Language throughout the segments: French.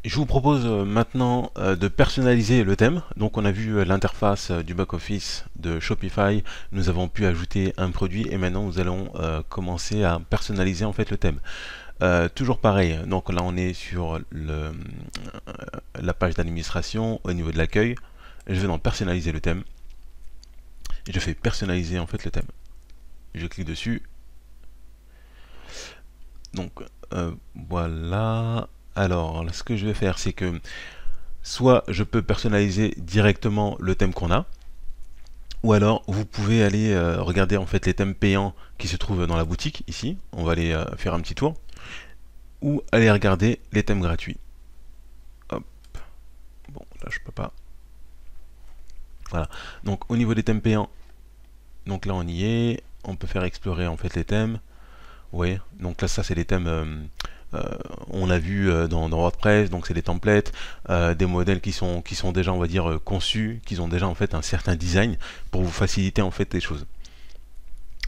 Je vous propose maintenant de personnaliser le thème. Donc on a vu l'interface du back-office de Shopify, nous avons pu ajouter un produit et maintenant nous allons commencer à personnaliser en fait le thème. Toujours pareil, donc là on est sur la page d'administration au niveau de l'accueil. Je vais dans personnaliser le thème. Je fais personnaliser en fait le thème. Je clique dessus. Donc voilà. Alors, ce que je vais faire, c'est que soit je peux personnaliser directement le thème qu'on a, ou alors vous pouvez aller regarder en fait les thèmes payants qui se trouvent dans la boutique ici. On va aller faire un petit tour, ou aller regarder les thèmes gratuits. Hop. Bon, là je peux pas. Voilà. Donc au niveau des thèmes payants, donc là on y est. On peut faire explorer en fait les thèmes. Oui. Donc là ça c'est les thèmes. On l'a vu dans WordPress, donc c'est des templates, des modèles qui sont déjà, on va dire, conçus, qui ont déjà en fait un certain design pour vous faciliter en fait les choses.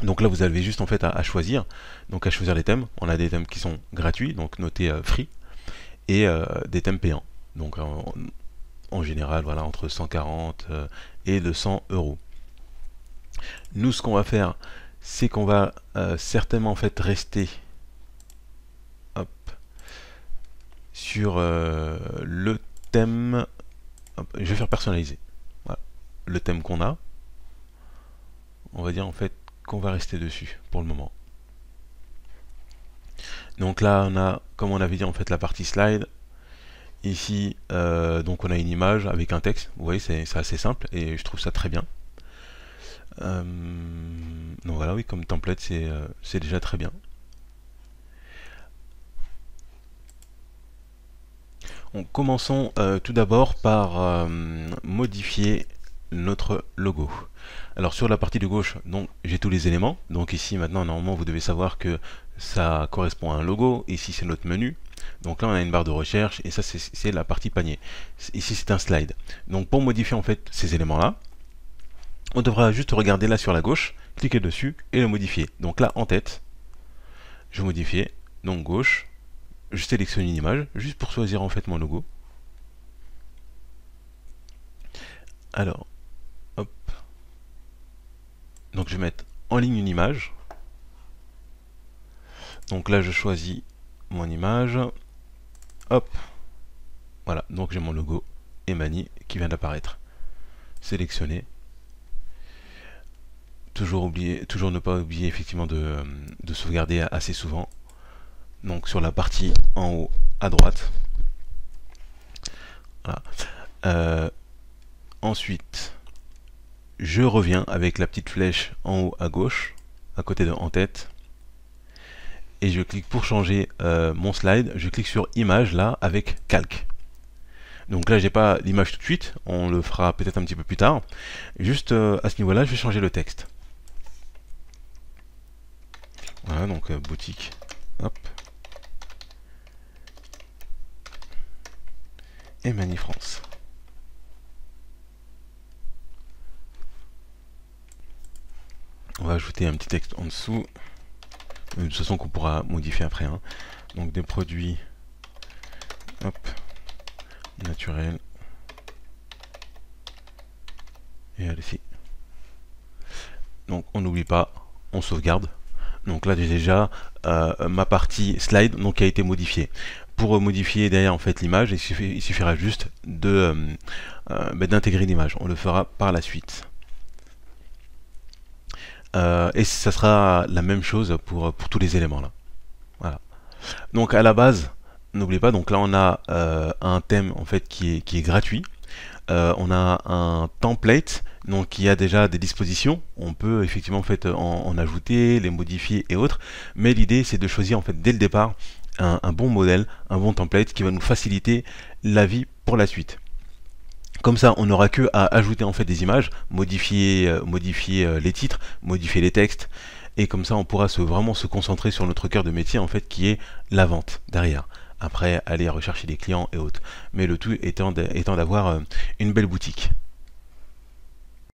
Donc là vous avez juste en fait à choisir, donc à choisir les thèmes. On a des thèmes qui sont gratuits, donc notés free, et des thèmes payants. Donc en général, voilà, entre 140 et 200 euros. Nous, ce qu'on va faire, c'est qu'on va certainement en fait rester sur le thème. Hop, je vais faire personnaliser. Voilà. Le thème qu'on a. On va dire en fait qu'on va rester dessus pour le moment. Donc là on a, comme on avait dit en fait, la partie slide. Ici donc on a une image avec un texte. Vous voyez, c'est assez simple et je trouve ça très bien. Donc voilà, oui, comme template c'est déjà très bien. Commençons tout d'abord par modifier notre logo. Alors sur la partie de gauche, donc j'ai tous les éléments. Donc ici maintenant normalement vous devez savoir que ça correspond à un logo. Ici c'est notre menu. Donc là on a une barre de recherche et ça c'est la partie panier. Ici c'est un slide. Donc pour modifier en fait ces éléments là, on devra juste regarder là sur la gauche, cliquer dessus et le modifier. Donc là en tête, je vais modifier. Donc gauche. Je sélectionne une image juste pour choisir en fait mon logo. Alors, hop. Donc je vais mettre en ligne une image. Donc là je choisis mon image. Hop. Voilà, donc j'ai mon logo Emani qui vient d'apparaître. Sélectionner. Toujours ne pas oublier effectivement de sauvegarder assez souvent. Donc sur la partie en haut à droite. Voilà. Ensuite, je reviens avec la petite flèche en haut à gauche, à côté de en tête, et je clique pour changer mon slide. Je clique sur image là avec calque. Donc là j'ai pas l'image tout de suite, on le fera peut-être un petit peu plus tard. Juste à ce niveau-là, je vais changer le texte. Voilà, donc boutique. Hop. Emani France. On va ajouter un petit texte en dessous, de toute façon qu'on pourra modifier après. Hein. Donc des produits, hop, naturels. Et allez-y. Donc on n'oublie pas, on sauvegarde. Donc là j'ai déjà ma partie slide donc, qui a été modifiée. Pour modifier derrière en fait l'image, il suffira juste d'intégrer l'image. On le fera par la suite. Et ça sera la même chose pour tous les éléments là. Voilà. Donc à la base, n'oubliez pas, donc là on a un thème en fait qui est gratuit. On a un template donc qui a déjà des dispositions. On peut effectivement en fait en ajouter, les modifier et autres. Mais l'idée c'est de choisir en fait dès le départ un bon modèle, un bon template qui va nous faciliter la vie pour la suite. Comme ça, on n'aura que à ajouter en fait des images, modifier les titres, modifier les textes, et comme ça, on pourra vraiment se concentrer sur notre cœur de métier en fait, qui est la vente derrière. Après, aller rechercher des clients et autres. Mais le tout étant d'avoir une belle boutique.